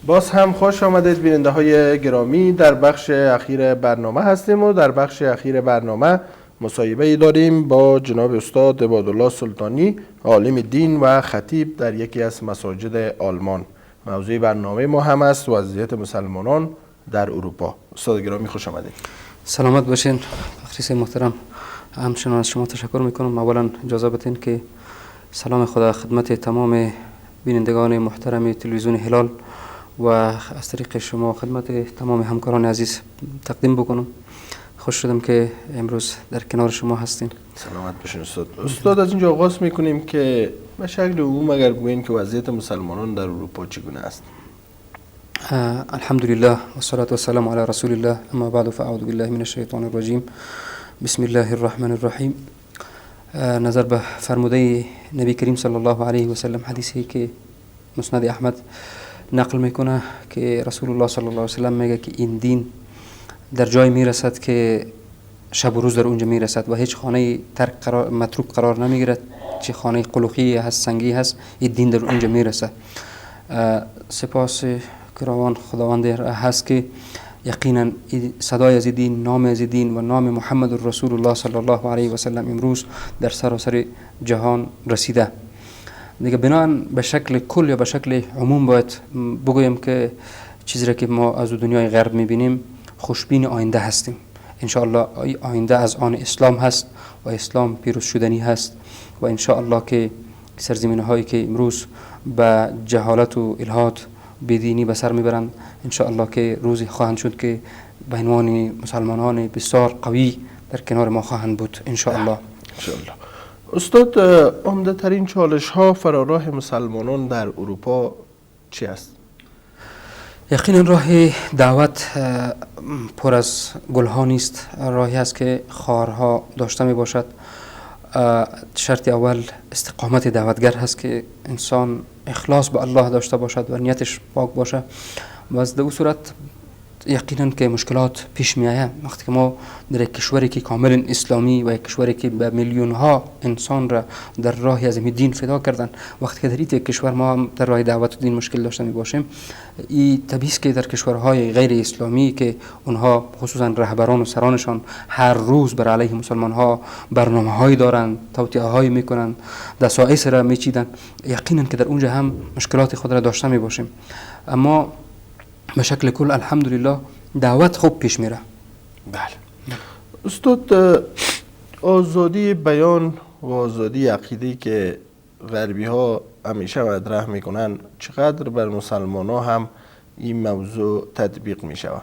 باز هم خوش آمدید بیننده های گرامی. در بخش اخیر برنامه هستیم و در بخش اخیر برنامه مصاحبه ای داریم با جناب استاد عبادالله سلطانی، عالم دین و خطیب در یکی از مساجد آلمان. موضوع برنامه ما هم است وضعیت مسلمانان در اروپا. استاد گرامی خوش آمدید. سلامت باشین. خریس محترم، همچنان از شما تشکر میکنم. اولا اجازه بدین که سلام خدا خدمت تمام بینندگان محترم تلویزیون هلال و از طریق شما خدمت تمام همکاران عزیز تقدیم بکنم. خوش شدم که امروز در کنار شما هستیم. سلامت باشین استاد. استاد از اینجا آغاز میکنیم که به شکل عموم اگر بگوییم که وضعیت مسلمانان در اروپا چگونه است؟ الحمدلله و الصلاة و السلام علی رسول الله، اما بعد فاعوذ بالله من الشیطان الرجیم. بسم الله الرحمن الرحیم. نظر به فرموده نبی کریم صلی الله علیه و سلم، حدیثی که مسند احمد نقل میکنه که رسول الله صلی الله علیه و سلم میگه که این دین در جای میرسد که شب و روز در اونجا میرسد و هیچ خانه متروک قرار نمیگیرد، چه خانه قلوخی هست، سنگی هست، این دین در اونجا میرسد. سپاس کراوان خداوند هست که یقینا صدای از دین، نام از دین و نام محمد رسول الله صلی الله علیه و سلم امروز در سراسر جهان رسیده. دیگه بنابراین به شکل کل یا به شکل عموم باید بگویم که چیزی را که ما از دنیای غرب میبینیم خوشبین آینده هستیم. انشاءالله آینده از آن اسلام هست و اسلام پیروز شدنی هست و انشاءالله که سرزمینه هایی که امروز به جهالت و الحاد بدینی به سر میبرند انشاءالله که روزی خواهند شد که به عنوان مسلمانان بسیار قوی در کنار ما خواهند بود انشاءالله. استاد، عمده ترین چالش ها فراراه مسلمانان در اروپا چی است؟ یقینا راه دعوت پر از گل ها نیست. راهی است که خارها داشته می باشد. شرط اول استقامت دعوتگر هست که انسان اخلاص به الله داشته باشد و نیتش پاک باشه و از در صورت یقینا که مشکلات پیش می آید. وقتی که ما در یک کشوری که کاملا اسلامی و یک کشوری که به میلیون ها انسان را در راه از دین فدا کردن، وقتی که در این کشور ما هم در راه دعوت دین مشکل داشته می باشیم، این طبیعی است که در کشورهای غیر اسلامی که اونها خصوصا رهبران و سرانشان هر روز بر علیه مسلمان ها برنامه هایی دارند، توطئه هایی میکنند، دسایس را میچیدن، یقینا که در اونجا هم مشکلات خود را داشته می باشیم. اما به شکل کل الحمدلله دعوت خوب پیش میره. بله استاد، آزادی بیان و آزادی عقیده که غربی ها همیشه مطرح میکنن چقدر بر مسلمان ها هم این موضوع تطبیق میشود؟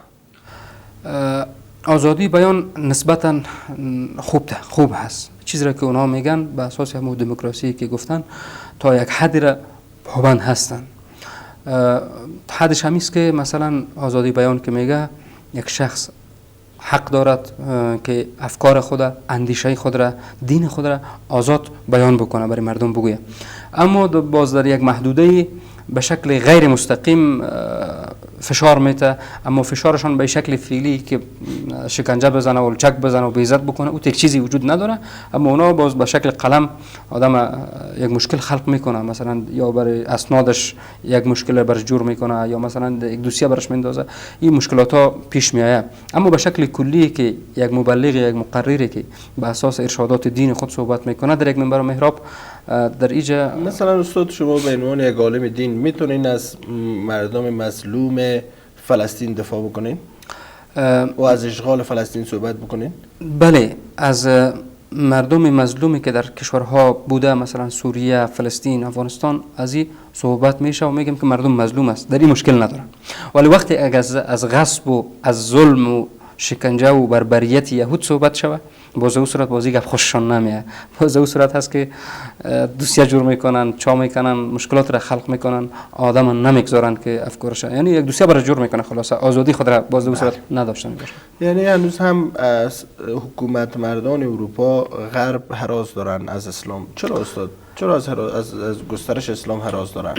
آزادی بیان نسبتا خوب هست. چیزی را که اونها میگن به اساس همون دموکراسی که گفتن تا یک حدی را پابند هستن. حدش همیست که مثلا آزادی بیان که میگه یک شخص حق دارد که افکار خود، اندیشه خود را، دین خود را آزاد بیان بکنه، برای مردم بگویه. اما باز در یک محدوده به شکل غیر مستقیم فشار میته، اما فشارشان به شکل فعلی که شکنجه بزنه و چک بزنه و بیزت بکنه او یک چیزی وجود نداره. اما اونا باز به شکل قلم آدم یک مشکل خلق میکنه، مثلا یا برای اسنادش یک مشکل برش جور میکنه یا مثلا یک دوسیه برش میندازه. این مشکلات ها پیش میآید. اما به شکل کلی که یک مبلغ، یک مقرری که به اساس ارشادات دین خود صحبت میکنه در یک منبر و محراب، در اینجا مثلا استاد شما به عنوان یک عالم دین میتونین از مردم مظلوم فلسطین دفاع بکنین و از اشغال فلسطین صحبت بکنین؟ بله، از مردم مظلومی که در کشورها بوده، مثلا سوریه، فلسطین، افغانستان، از این صحبت میشه و میگم که مردم مظلوم است، در این مشکل ندارن. ولی وقتی از غصب و از ظلم و شکنجه و بربریت یهود صحبت شود، باز او صورت بازی گپ خوششان نمیاد. باز او صورت هست که دوسیه جور میکنن، چا میکنن، مشکلات را خلق میکنن، آدم نمیگذارن که افکارش، یعنی یک دوسیه برای جور میکنه، خلاصه آزادی خود را باز او صورت نداشتن میشه. یعنی هنوز هم از حکومت مردان اروپا غرب هراس دارن از اسلام. چرا استاد؟ چرا از گسترش اسلام هراس دارن؟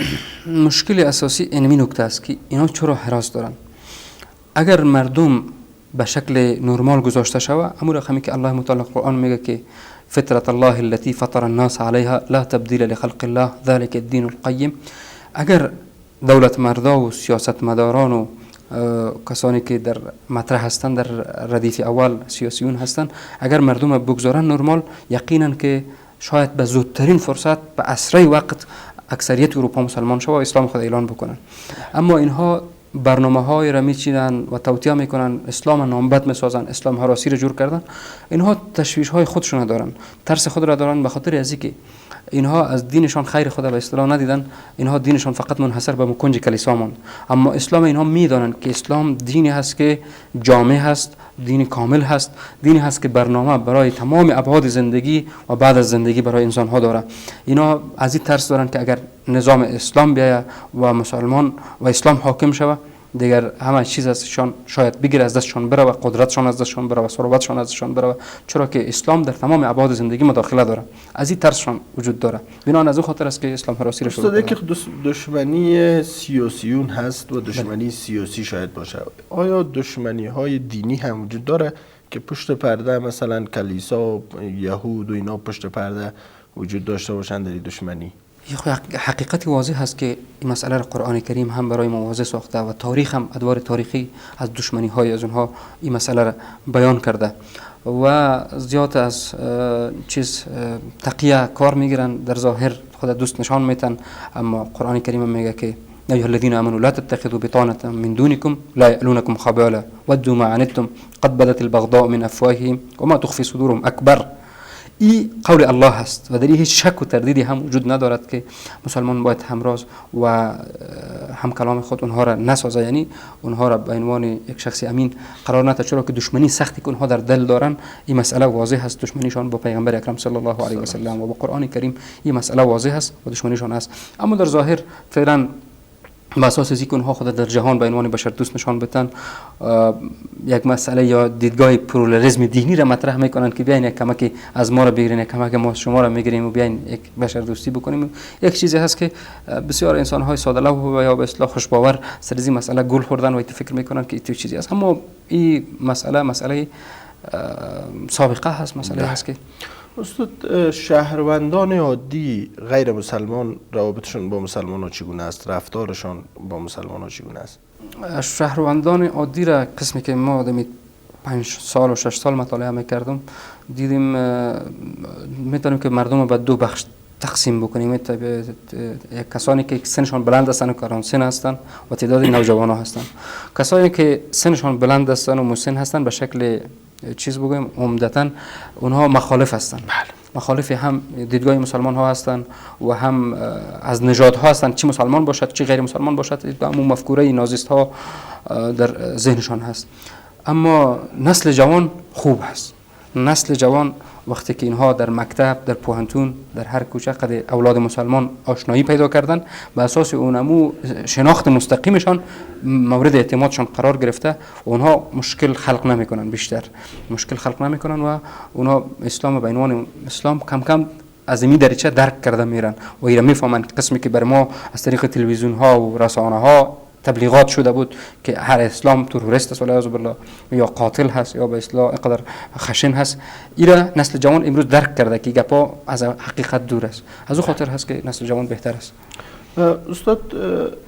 مشکل اساسی این نکته است که اینا چرا هراس دارن. اگر مردم به شکل نرمال گذاشته شود، امور رقمی که الله متعال قرآن میگه که فطرت الله التي فطر الناس عليها لا تبديل لخلق الله ذلك الدين القيم، اگر دولت مردا و سیاست مداران و کسانی که در مطرح هستند در ردیف اول سیاسیون هستند، اگر مردم بگذارن نرمال، یقینا که شاید به زودترین فرصت به اسرع وقت اکثریت اروپا مسلمان شود و اسلام خود اعلان بکنن. اما اینها برنامه های را میچینن و توطئه میکنن، اسلام نامبد میسازن، اسلام هراسی را جور کردن. اینها تشویش های خودشون دارن، ترس خود را دارن، به خاطر از اینکه اینها از دینشان خیر خدا به اصطلاح ندیدن. اینها دینشان فقط منحصر به کنج کلیسا ماند. اما اسلام اینها میدانند که اسلام دینی هست که جامع هست، دین کامل هست، دینی هست که برنامه برای تمام ابعاد زندگی و بعد از زندگی برای انسان ها داره. اینا از این ترس دارن که اگر نظام اسلام بیاید و مسلمان و اسلام حاکم شود، دیگر همه چیز ازشان شاید بگیره، از دستشان بره و قدرتشان از دستشان بره و ثروتشان از دستشان بره، چرا که اسلام در تمام ابعاد زندگی مداخله داره. از این ترسشان وجود داره. بنابراین از اون خاطر است که اسلام هراسی را شروع کرده. که دشمنی سیاسیون هست و دشمنی سیاسی شاید باشه. آیا دشمنی های دینی هم وجود داره که پشت پرده مثلا کلیسا و یهود و اینا پشت پرده وجود داشته باشند در دشمنی؟ حقیقت واضح هست که این مسئله را قرآن کریم هم برای ما واضح ساخته و تاریخ هم ادوار تاریخی از دشمنی های از اونها این مسئله را بیان کرده و زیاد از چیز تقیه کار میگیرن، در ظاهر خود دوست نشان میتن، اما قرآن کریم میگه که یا ایها الذین آمنوا لا تتخذوا بطانة من دونکم لا یألونکم خبالا ودوا ما عنتم قد بدت البغضاء من افواههم وما تخفی صدورهم اکبر. این قول الله هست و در این هیچ شک و تردیدی هم وجود ندارد که مسلمان باید همراز و هم کلام خود اونها را نسازه، یعنی اونها را به عنوان یک شخص امین قرار نده، چرا که دشمنی سختی که اونها در دل دارن این مسئله واضح هست. دشمنیشان با پیغمبر اکرم صلی الله علیه و سلم و با قرآن کریم این مسئله واضح هست و دشمنیشان هست. اما در ظاهر فعلا با اساس اینکه اونها خود در جهان به عنوان بشر دوست نشان بدن، یک مسئله یا دیدگاه پلورالیسم دینی را مطرح میکنن که بیاین یک کمکی از ما را بگیرین، یک کمک ما شما را میگیریم و بیاین یک بشر دوستی بکنیم. یک چیزی هست که بسیار انسان های ساده لوح و یا به اصطلاح خوشباور سر این مسئله گل خوردن و فکر میکنن که این چیزی است. اما این مسئله سابقه هست، مسئله هست که استاد شهروندان عادی غیر مسلمان روابطشون با مسلمان ها چگونه است؟ رفتارشان با مسلمان ها چگونه است؟ شهروندان عادی را قسمی که ما آدمی 5 سال و 6 سال مطالعه میکردم دیدیم میتونیم که مردم به دو بخش تقسیم بکنیم. کسانی که سنشان بلند هستند و کارانسن هستند و تعداد نوجوان ها هستند. کسانی که سنشان بلند هستند و مسن هستند به شکل چیز بگویم عمدتاً اونها مخالف هستند. مخالف هم دیدگاه مسلمان ها هستند و هم از نژاد ها هستند، چه مسلمان باشد چه غیر مسلمان باشد، همون مفکوره نازیست ها در ذهنشان هست. اما نسل جوان خوب هست. نسل جوان وقتی که اینها در مکتب، در پوهنتون، در هر کوچه قد اولاد مسلمان آشنایی پیدا کردن، به اساس اونمو شناخت مستقیمشان مورد اعتمادشان قرار گرفته، اونها مشکل خلق نمیکنن، بیشتر مشکل خلق نمیکنن و اونها اسلام به عنوان اسلام کم کم از این دریچه درک کرده میرن و اینا میفهمن قسمی که بر ما از طریق تلویزیون ها و رسانه ها تبلیغات شده بود که هر اسلام تروریست است والعیاذ بالله یا قاتل هست یا به اصطلاح اینقدر خشن هست. ایرا نسل جوان امروز درک کرده که گپا از حقیقت دور است. از اون خاطر هست که نسل جوان بهتر است. استاد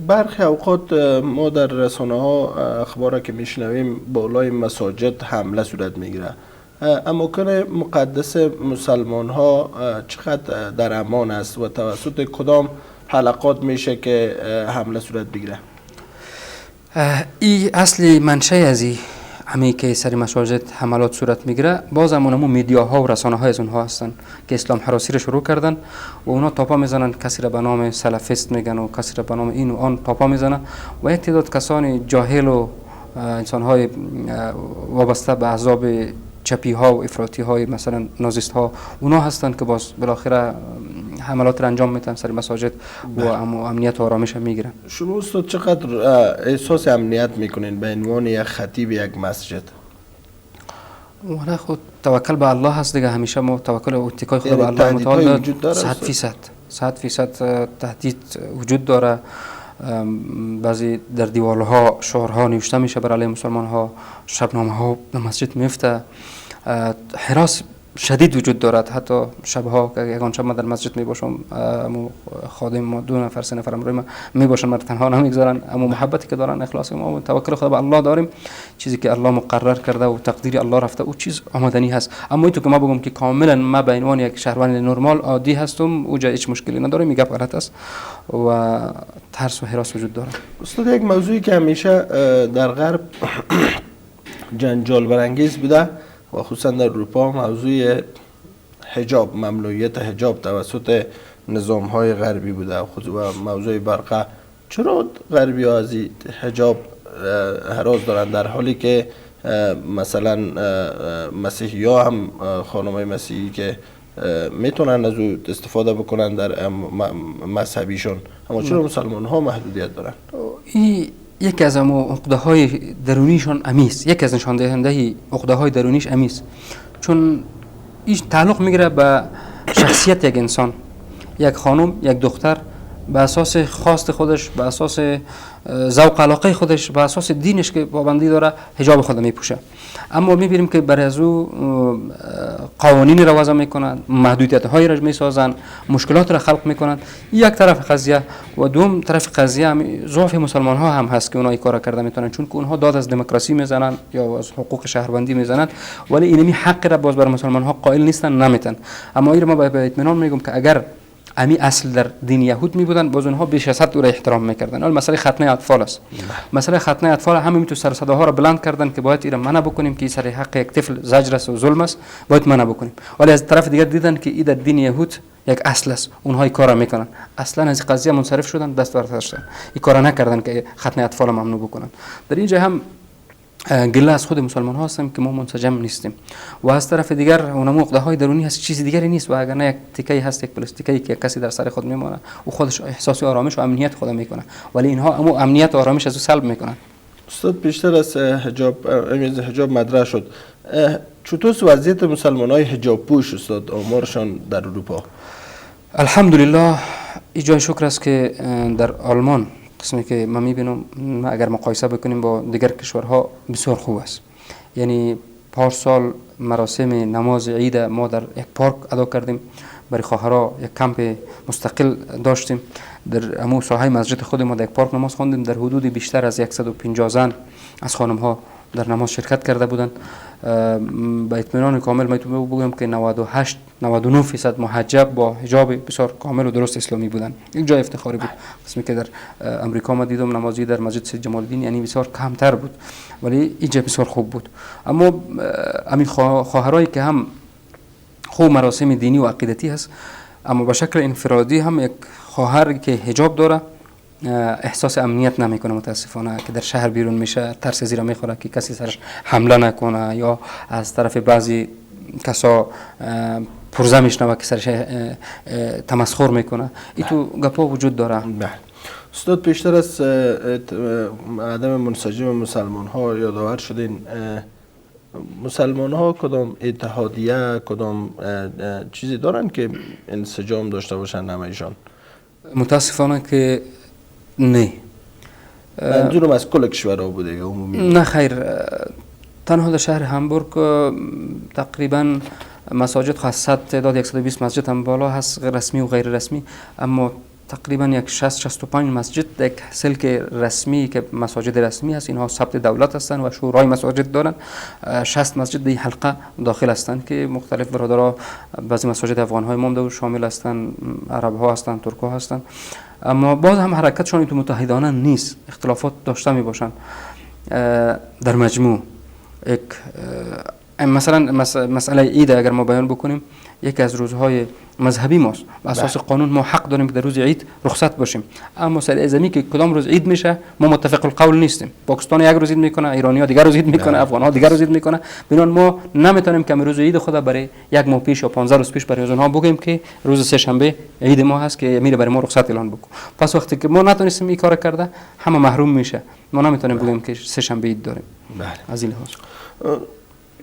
برخی اوقات ما در رسانه ها اخبار که میشنویم بالای مساجد حمله صورت میگیره. اماکن مقدس مسلمان ها چقدر در امان است و توسط کدام حلقات میشه که حمله صورت بگیره؟ این اصلی منشه از همه که سر مساجد حملات صورت میگیره باز همون میدیاها و رسانه های از اونها هستن که اسلام هراسی رو شروع کردن و اونا تاپا میزنن، کسی را به نام سلفیست میگن و کسی را به نام این و آن تاپا میزنن و یک تعداد کسان جاهل و انسان های وابسته به احزاب چپی ها و افراطی های مثلا نازیست ها اونا هستند که باز بالاخره حملات را انجام میدن سر مساجد و امنیت و آرامش میگیرن. شما استاد چقدر احساس امنیت میکنین به عنوان یک خطیب یک مسجد؟ ولی خود توکل به الله هست دیگه، همیشه ما توکل و اتکای خود به الله متعال 100% تهدید وجود داره. بعضی در دیوارها شعارها نوشته میشه برای مسلمان ها، شبنامه ها در مسجد میفته، حراس شدید وجود دارد. حتی شبها که یگان شب من در مسجد می باشم، خادم ما 2 نفر 3 نفر امروی ما می باشن، ما تنها نمیگذارن. اما محبتی که دارن، اخلاص ما و توکل خود به الله داریم، چیزی که الله مقرر کرده و تقدیر الله رفته او چیز آمدنی هست. اما اینطور که ما بگم که کاملا ما به عنوان یک شهروند نرمال عادی هستم، اوجا هیچ مشکلی نداره، میگه غلط است و ترس و هراس وجود داره. استاد، یک موضوعی که همیشه در غرب جنجال برانگیز بوده و خصوصا در اروپا، موضوع حجاب، ممنوعیت حجاب توسط نظام های غربی بوده و موضوع برقه. چرا غربی ها از حجاب هراس دارن در حالی که مثلا مسیحی ها هم خانم های مسیحی که میتونن از او استفاده بکنن در مذهبیشون، اما چرا مسلمان ها محدودیت دارن؟ یکی از عقده های درونیشون امیست، یکی از نشان دهنده عقده های درونیش امیست، چون این تعلق میگیره به شخصیت یک انسان. یک خانم، یک دختر به اساس خواست خودش، به اساس ذوق علاقه خودش، به اساس دینش که پابندی داره حجاب خود میپوشه. اما میبینیم که برای از او قوانین را وضع میکنن، محدودیت هایی را میسازن، مشکلات را خلق میکنن. یک طرف قضیه و دوم طرف قضیه ضعف مسلمان ها هم هست که اونها این کارا کرده میتونن، چون که اونها داد از دموکراسی میزنن یا از حقوق شهروندی میزنن، ولی اینمی حق را باز بر مسلمان ها قائل نیستن، نمیتن. اما این ما به اطمینان میگم که اگر امی اصل در دین یهود می بودن، باز اونها بیش از حد او را احترام میکردن. اول مسئله ختنه اطفال است. مسئله ختنه اطفال همین تو سر صداها را بلند کردن که باید این را منع بکنیم، که سر حق یک طفل زجر است و ظلم است، باید منع بکنیم. ولی از طرف دیگر دیدن که این در دین یهود یک اصل است، اونها این کارا میکنن. اصلا از قضیه منصرف شدن، دست برداشتن، این کارا نکردن که ختنه اطفال ممنوع بکنن. در اینجا هم گله از خود مسلمان ها هستیم که ما منسجم نیستیم و از طرف دیگر اونم عقده های درونی هست، چیزی دیگری نیست. و اگر نه یک تیکه هست، یک پلاستیکی که کسی در سر خود میمونه و خودش احساس آرامش و امنیت خود میکنه، ولی اینها اما امنیت و آرامش از او سلب میکنن. استاد، بیشتر از حجاب مطرح شد. چطور وضعیت مسلمان های حجاب پوش استاد، آمارشان در اروپا؟ الحمدلله ایجای شکر است که در آلمان قسمی که ما میبینم، اگر مقایسه بکنیم با دیگر کشورها، بسیار خوب است. یعنی پارسال مراسم نماز عید ما در یک پارک ادا کردیم، برای خواهرها یک کمپ مستقل داشتیم. در امو ساحه مسجد خود ما در یک پارک نماز خواندیم. در حدود بیشتر از 150 زن از خانم ها در نماز شرکت کرده بودند. با اطمینان کامل میتونم بگم که 99% محجب با حجاب بسیار کامل و درست اسلامی بودند. یک جای افتخاری بود. قسمی که در امریکا ما دیدم نمازی در مسجد سید جمال الدین یعنی بسیار کمتر بود، ولی اینجا بسیار خوب بود. اما همین خواهرایی که هم خوب مراسم دینی و عقیدتی هست، اما به شکل انفرادی هم یک خواهر که حجاب داره احساس امنیت نمیکنه متاسفانه، که در شهر بیرون میشه ترس زیرا میخوره که کسی سرش حمله نکنه یا از طرف بعضی کسا پرزه میشنوه که سرش تمسخر میکنه. این تو گپا وجود داره. بله استاد، بیشتر از عدم منسجم مسلمان ها یادآور شدین. مسلمان ها کدام اتحادیه، کدام چیزی دارن که انسجام داشته باشن همایشان؟ متاسفانه که نه. منظورم از کل کشورها بوده عمومی؟ نه خیر، تنها در شهر همبورگ تقریبا مساجد خاصه تعداد 120 مسجد هم بالا هست، رسمی و غیر رسمی، اما تقریبا یک 60-65 مسجد یک سلک رسمی که مساجد رسمی هست، اینها ثبت دولت هستند و شورای مساجد دارن. 60 مسجد در حلقه داخل هستند که مختلف برادرها، بعضی مساجد افغان های مونده و شامل هستند، عرب ها هستند، ترک ها هستند، اما باز هم حرکتشان تو متحدانه نیست، اختلافات داشته می باشند. در مجموع یک مثلا مسئله عید اگر ما بیان بکنیم، یکی از روزهای مذهبی ماست، و اساس قانون ما حق داریم که در روز عید رخصت باشیم. اما سر ازمی که کدام روز عید میشه ما متفق القول نیستیم. پاکستان یک روز عید میکنه، ایرانی‌ها دیگر روز عید میکنه، افغان‌ها دیگر روز عید میکنه. بنان ما نمیتونیم که روز عید خود برای یک ماه پیش یا 15 روز پیش برای اونها بگیم که روز سه شنبه عید ما هست که میره برای ما رخصت اعلان بکن. پس وقتی که ما نتونستیم این کار کرده، همه محروم میشه. ما نمیتونیم بگیم که سه شنبه عید داریم. از این لحاظ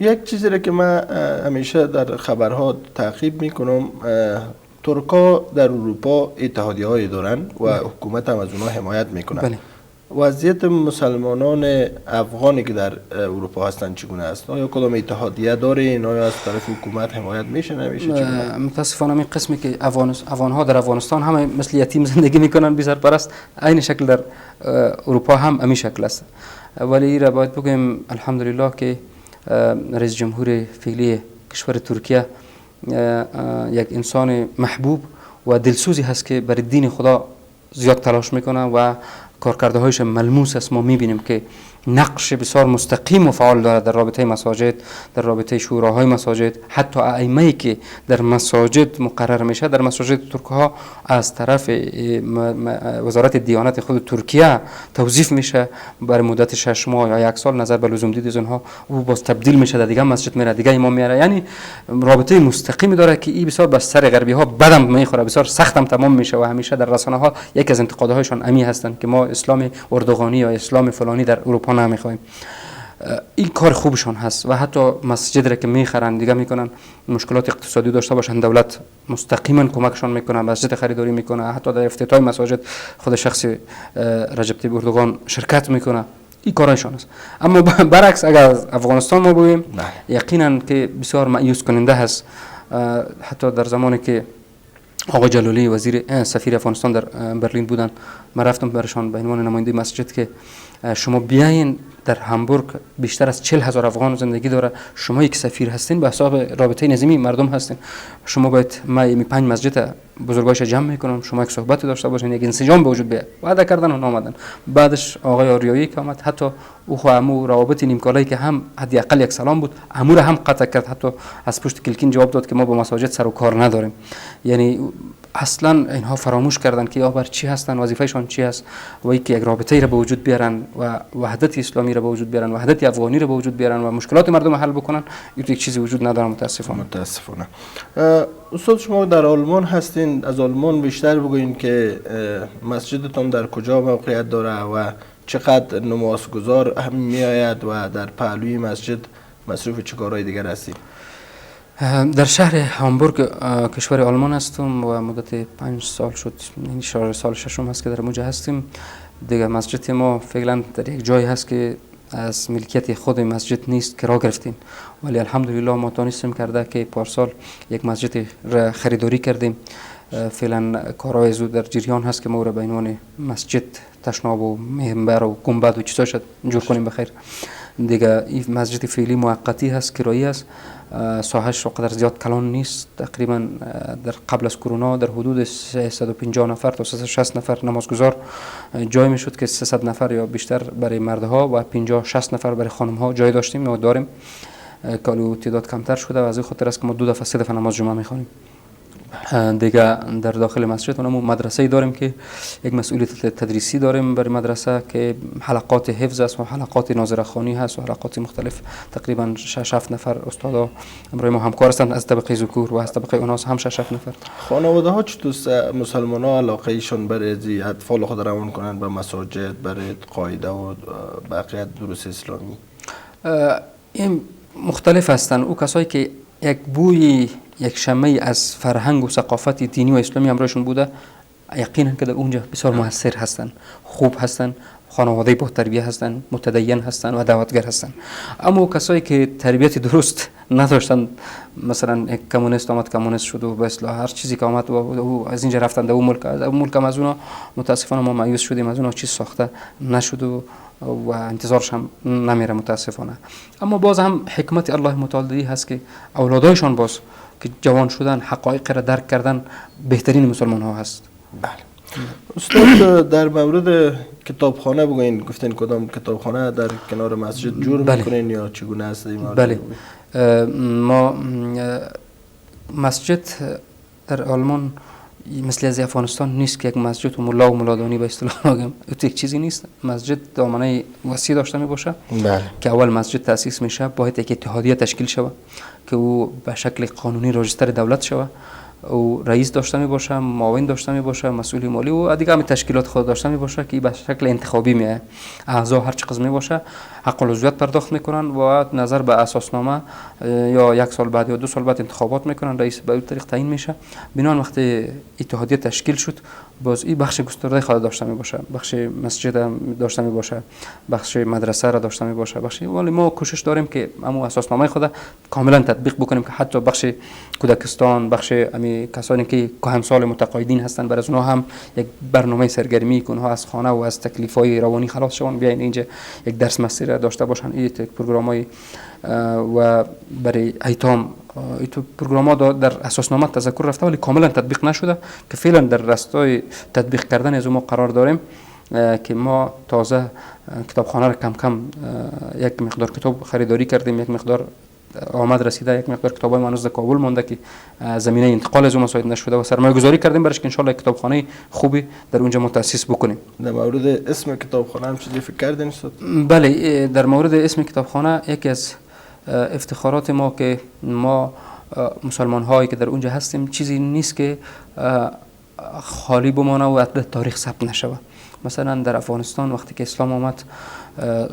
یک چیزی را که من همیشه در خبرها تعقیب میکنم، ترکا در اروپا اتحادیه های دارن و حکومت هم از اونها حمایت میکنه. وضعیت مسلمانان افغانی که در اروپا هستند چگونه است؟ آیا کدام اتحادیه دارین؟ آیا از طرف حکومت حمایت میشه نمیشه؟ چگونه؟ متاسفانه این قسمی که افغان ها در افغانستان همه مثل یتیم زندگی میکنن بی سرپرست، عین شکل در اروپا هم همین شکل است. ولی را باید بگویم الحمدلله که رئیس جمهور فعلی کشور ترکیه یک انسان محبوب و دلسوزی هست که برای دین خدا زیاد تلاش میکنه و کارکرده هایش ملموس است. ما میبینیم که نقش بسیار مستقیم و فعال دارد در رابطه مساجد، در رابطه شوراهای مساجد. حتی ائمه‌ای که در مساجد مقرر میشه در مساجد ترک ها از طرف وزارت دیانت خود ترکیه توظیف میشه برای مدت 6 ماه یا 1 سال نظر به لزوم دید از اونها، او باز تبدیل میشه در دیگه مسجد میره، دیگه امام میاره. یعنی رابطه مستقیمی داره که این بسیار بر سر غربی ها بدم میخوره، بسیار سختم تمام میشه و همیشه در رسانه ها یکی از انتقادهایشان امی هستند که ما اسلام اردوغانی یا اسلام فلانی در اروپا نمیخوایم. این کار خوبشون هست و حتی مسجد را که میخرن دیگه میکنن مشکلات اقتصادی داشته باشن، دولت مستقیما کمکشون میکنه، مسجد خریداری میکنه، حتی در افتتاح مساجد خود شخص رجب طیب اردوغان شرکت میکنه. این کارایشان است. اما برعکس اگر از افغانستان ما بگوییم یقینا که بسیار مایوس کننده هست. حتی در زمانی که آقا جلالی وزیر سفیر افغانستان در برلین بودن، من رفتم برشان به عنوان نماینده مسجد که شما بیاین در هامبورگ بیشتر از 40,000 افغان زندگی داره، شما یک سفیر هستین به حساب رابطه نظامی مردم هستین، شما باید ما 5 مسجد بزرگایش جمع میکنم، شما یک صحبت داشته باشین، یک انسجام به وجود بیاد. وعده کردن و آمدن. بعدش آقای آریایی که آمد، حتی او خو امو روابط نیمکالایی که هم حداقل یک سلام بود امور هم قطع کرد، حتی از پشت کلکین جواب داد که ما با مساجد سر و کار نداریم. یعنی اصلا اینها فراموش کردن که آخر چی هستن، وظیفهشون چی است و اینکه یک رابطه را به وجود بیارن و وحدت اسلامی را به وجود بیارن، وحدت افغانی را به وجود بیارن و مشکلات مردم حل بکنن. یک چیزی وجود نداره متاسفانه. استاد شما در آلمان هستین، از آلمان بیشتر بگوین که مسجدتون در کجا موقعیت داره و چقدر نمازگزار هم میآید و در پهلوی مسجد مصروف چه کارهای دیگر هستید؟ در شهر هامبورگ کشور آلمان هستم و مدت 5 سال شد، این 4 سال ششم هست که در اونجا هستیم. دیگه مسجد ما فعلا در یک جایی هست که از ملکیت خود مسجد نیست، کرا گرفتیم، ولی الحمدلله ما تونستیم کرده که پارسال یک مسجد را خریداری کردیم. فعلا کارهای زود در جریان هست که ما را به عنوان مسجد تشناب و منبر و گنبد و چیزا شد جور کنیم بخیر. دیگه این مسجد فعلی موقتی هست، کرایی است، ساحه‌اش قدر زیاد کلان نیست. تقریبا در قبل از کرونا در حدود 350 نفر تا 360 نفر نمازگزار جای میشد که 300 نفر یا بیشتر برای مردها و 50-60 نفر برای خانم‌ها جای داشتیم و داریم. کالو تعداد کمتر شده و از این خاطر است که ما 2 دفعه 3 دفعه نماز جمعه میخوانیم. دیگه در داخل مسجد اونم مدرسه‌ای داریم که یک مسئولیت تدریسی داریم برای مدرسه که حلقات حفظ است و حلقات ناظرخوانی هست و حلقات مختلف. تقریبا 6-7 نفر استادا امروز ما همکار هستند از طبقه ذکور و از طبقه اوناس هم 6-7 نفر. خانواده ها چطور مسلمان ها علاقه ایشون برای اطفال خود روان کنند به مساجد برای قاعده و بقیه دروس اسلامی؟ این مختلف هستند. او کسایی که یک بوی یک شمه از فرهنگ و ثقافت دینی و اسلامی همراهشون بوده، یقینا که در اونجا بسیار موثر هستن، خوب هستن، خانواده با تربیت هستن، متدین هستن و دعوتگر هستن. اما کسایی که تربیت درست نداشتن، مثلا یک کمونیست آمد کمونیست شد و به اصطلاح هر چیزی که آمد و از اینجا رفتن در اون ملک، از اون ملک هم از اونا متاسفانه ما مایوس شدیم، از اونا چیز ساخته نشد و انتظارش هم نمیره متاسفانه. اما باز هم حکمت الله متعالی هست که اولادایشان باز که جوان شدن حقایق را درک کردن بهترین مسلمان ها هست. بله. استاد در مورد کتابخانه بگوین، گفتین کدام کتابخانه در کنار مسجد جور میکنین یا چگونه است این مورد؟ بله. ما مسجد در آلمان مثل از افغانستان نیست که یک مسجد و ملا و ملادانی به اصطلاح بگم، یک چیزی نیست. مسجد دامنه وسیع داشته می باشه. بله. که اول مسجد تأسیس میشه باید یک اتحادیه تشکیل شود که او به شکل قانونی راجستر دولت شود، او رئیس داشته می باشه، معاون داشته می باشه، مسئول مالی و دیگه هم تشکیلات خود داشته می باشه که به شکل انتخابی میه، اعضا هر چقدر می باشه حق العضویت پرداخت میکنن و نظر به اساسنامه یا 1 سال بعد یا 2 سال بعد انتخابات میکنن، رئیس به اون طریق تعیین میشه. بنان وقتی اتحادیه تشکیل شد باز این بخش گسترده خود داشته می باشه، بخش مسجد هم داشته می باشه، بخش مدرسه را داشته می باشه، بخش، ولی ما کوشش داریم که همون اساسنامه خود کاملا تطبیق بکنیم که حتی بخش کودکستان، بخش امی کسانی که کهنسال متقاعدین هستن برای اونها هم یک برنامه سرگرمی که اونها از خانه و از تکلیف‌های روانی خلاص شون، بیاین اینجا یک درس مسیر داشته باشن. این پروگرام‌های و برای ایتام تو پروگرام‌ها در اساسنامه تذکر رفته ولی کاملا تطبیق نشده که فعلا در راستای تطبیق کردن از ما قرار داریم که ما تازه کتابخانه را کم کم یک مقدار کتاب خریداری کردیم، یک مقدار آمد رسیده، یک مقدار کتابای هنوز در کابل مونده که زمینه انتقال از اون مساعد نشده و سرمایه گذاری کردیم برش که ان شاء الله کتابخانه خوبی در اونجا متأسس بکنیم. در مورد اسم کتابخانه هم چیزی فکر کردین استاد؟ بله، در مورد اسم کتابخانه یکی از افتخارات ما که ما مسلمان هایی که در اونجا هستیم چیزی نیست که خالی بمانه و در تاریخ ثبت نشوه. مثلا در افغانستان وقتی که اسلام آمد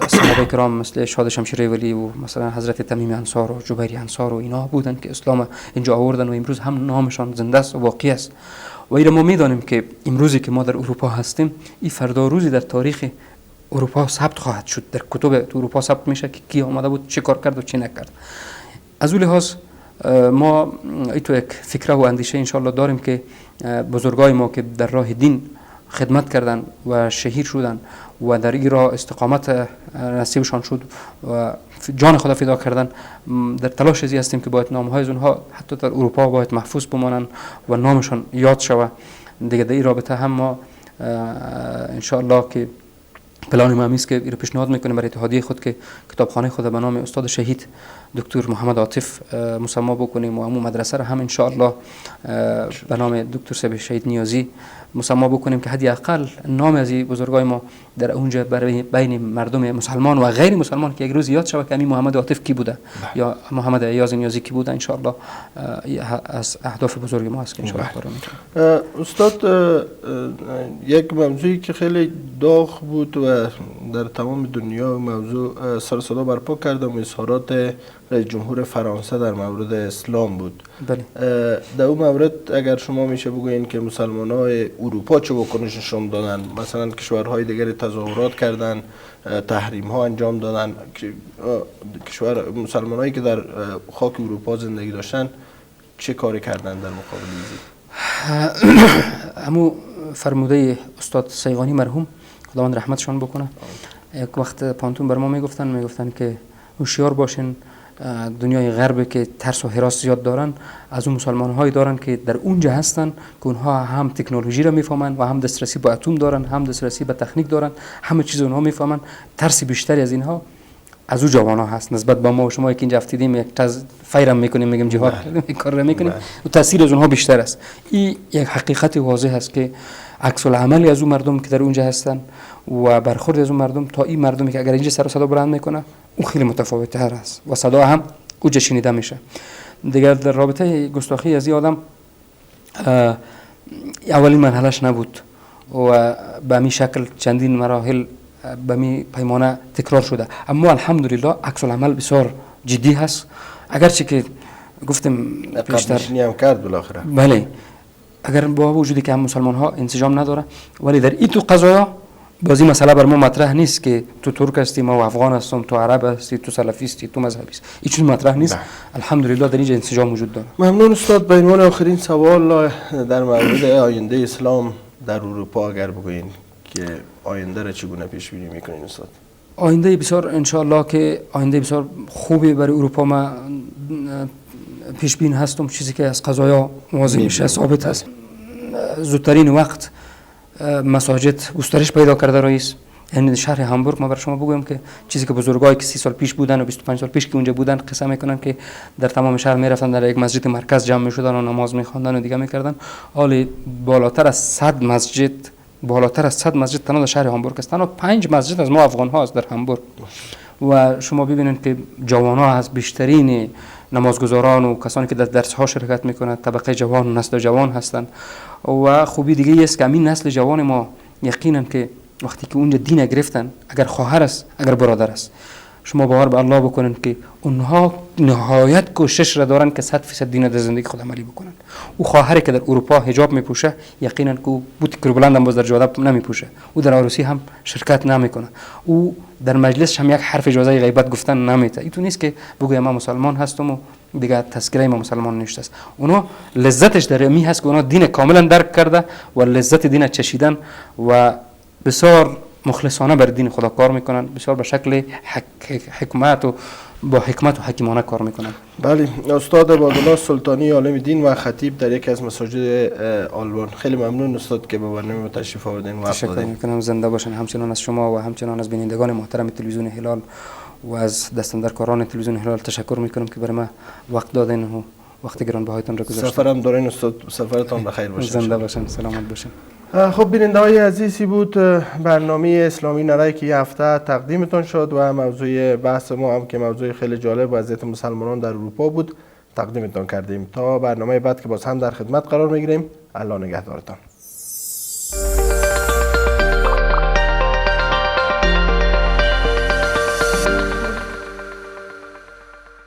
صحابه کرام مثل شاد شمشیر ولی و مثلا حضرت تمیم انصار و جبیر انصار و اینا بودن که اسلام اینجا آوردن و امروز هم نامشان زنده است و واقعی است. و اینا ما میدانیم که امروزی که ما در اروپا هستیم این فردا روزی در تاریخ اروپا ثبت خواهد شد، در کتب اروپا ثبت میشه که کی آمده بود، چه کار کرد و چه نکرد. از اون لحاظ ما ایتو یک فکر و اندیشه انشالله داریم که بزرگای ما که در راه دین خدمت کردن و شهید شدن و در این راه استقامت نصیبشان شد و جان خدا فدا کردن، در تلاش ازی هستیم که باید نامهای از اونها حتی در اروپا باید محفوظ بمانن و نامشان یاد شود. دیگه در این رابطه هم ما انشاءالله که پلان ما است که این پیشنهاد میکنیم برای اتحادیه خود که کتابخانه خود به نام استاد شهید دکتر محمد عاطف مسما بکنیم و همون مدرسه را هم انشاءالله به نام دکتر صاحب شهید نیازی مسما بکنیم که حدی اقل نام از بزرگای ما در اونجا برای بین مردم مسلمان و غیر مسلمان که یک روز یاد شود که همین محمد عاطف کی بوده یا محمد ایاز نیازی کی بوده. انشاءالله از اهداف بزرگ ما است که انشاءالله کار میکنیم. استاد، یک موضوعی که خیلی داغ بود و در تمام دنیا موضوع سر صدا برپا کرد و اظهارات رئیس جمهور فرانسه در مورد اسلام بود. بله. در اون مورد اگر شما میشه بگوین که مسلمانای اروپا چه واکنش نشون دادن؟ مثلا کشورهای دیگری تظاهرات کردن، تحریم ها انجام دادن، کشور مسلمانایی که در خاک اروپا زندگی داشتن چه کاری کردن در مقابل این؟ همو فرموده استاد سیغانی مرحوم خداوند رحمتشان بکنه، یک وقت پانتون بر ما میگفتن که هوشیار باشین، دنیای غرب که ترس و هراس زیاد دارن از اون مسلمان هایی دارن که در اونجا هستن که اونها هم تکنولوژی را میفهمن و هم دسترسی به اتم دارن، هم دسترسی به تکنیک دارن، همه چیز اونها میفهمن. ترس بیشتری از اینها از او جوانا هست نسبت به ما و شما که اینجا افتیدیم یک فیرم میکنیم میگیم جهاد کردیم یک کار را میکنیم و تاثیر از اونها بیشتر است. این یک حقیقت واضح است که عکس العملی از اون مردم که در اونجا هستن و برخورد از اون مردم تا این مردمی که اگر اینجا سر و صدا بلند میکنه اون خیلی متفاوت تر است و صدا هم اونجا شنیده میشه. دیگر در رابطه گستاخی از این آدم اولین مرحلهش نبود و به همین شکل چندین مراحل به همین پیمانه تکرار شده، اما الحمدلله عکس العمل بسیار جدی هست. اگرچه که گفتم پیشتر هم کرد بالاخره، بله، اگر با وجودی که هم مسلمان ها انسجام نداره ولی در این تو قضایا بازی مسئله بر ما مطرح نیست که تو ترک هستی ما و افغان هستم، تو عرب هستی، تو سلفیستی، تو مذهبی است، این چیز مطرح نیست. الحمدلله در اینجا انسجام وجود داره. ممنون استاد. به عنوان آخرین سوال در مورد آینده اسلام در اروپا اگر بگوین که آینده را چگونه پیش بینی میکنین استاد؟ آینده بسیار انشاءالله که آینده بسیار خوبی برای اروپا ما پیش بین هستم، چیزی که از قضایا واضح میشه ثابت است. زودترین وقت مساجد گسترش پیدا کرده رئیس، یعنی شهر هامبورگ ما بر شما بگویم که چیزی که بزرگایی که 30 سال پیش بودن و 25 سال پیش که اونجا بودن قصه میکنن که در تمام شهر میرفتن در یک مسجد مرکز جمع میشدن و نماز میخواندن و دیگه میکردن، حالی بالاتر از 100 مسجد تنها در شهر هامبورگ است. تنها 5 مسجد از ما افغان ها است در هامبورگ و شما ببینید که جوان ها از بیشترین نمازگزاران و کسانی که در درس ها شرکت میکنند طبقه جوان و نسل جوان هستند. و خوبی دیگه است که همین نسل جوان ما یقینا که وقتی که اونجا دین گرفتن، اگر خواهر است اگر برادر است، شما باور به الله بکنن که اونها نهایت کوشش را دارن که 100% دین در زندگی خود عملی بکنن. او خواهری که در اروپا حجاب میپوشه یقینا که او بوت کربلند هم باز در جاده نمیپوشه، او در عروسی هم شرکت نمیکنه، او در مجلس هم یک حرف اجازه غیبت گفتن نمیده. این تو نیست که بگویم من مسلمان هستم و دیگه تذکره ما مسلمان نیست است. اونا لذتش در می هست که اونا دین کاملا درک کرده و لذت دین چشیدن و بسیار مخلصانه بر دین خدا کار میکنن، بسیار به شکل حکمت و با حکمت و حکیمانه کار میکنن. بله، استاد عبادالله سلطانی عالم دین و خطیب در یکی از مساجد آلبان، خیلی ممنون استاد که به برنامه تشریف آوردین و وقت دادین. تشکر میکنم، زنده باشن. همچنان از شما و همچنان از بینندگان محترم تلویزیون هلال و از دستاندرکاران تلویزیون هلال تشکر میکنم که برای ما وقت دادین و وقت گرانبهایتان را گذاشتین. سفرم دارین استاد، سفرتان بخیر باشه. زنده باشن، سلامت باشن. خب بیننده های عزیزی بود برنامه اسلامی نرای که یه هفته تقدیمتان شد و موضوع بحث ما هم که موضوع خیلی جالب وضعیت مسلمانان در اروپا بود تقدیمتان کردیم. تا برنامه بعد که باز هم در خدمت قرار میگیریم، الله نگهدارتان.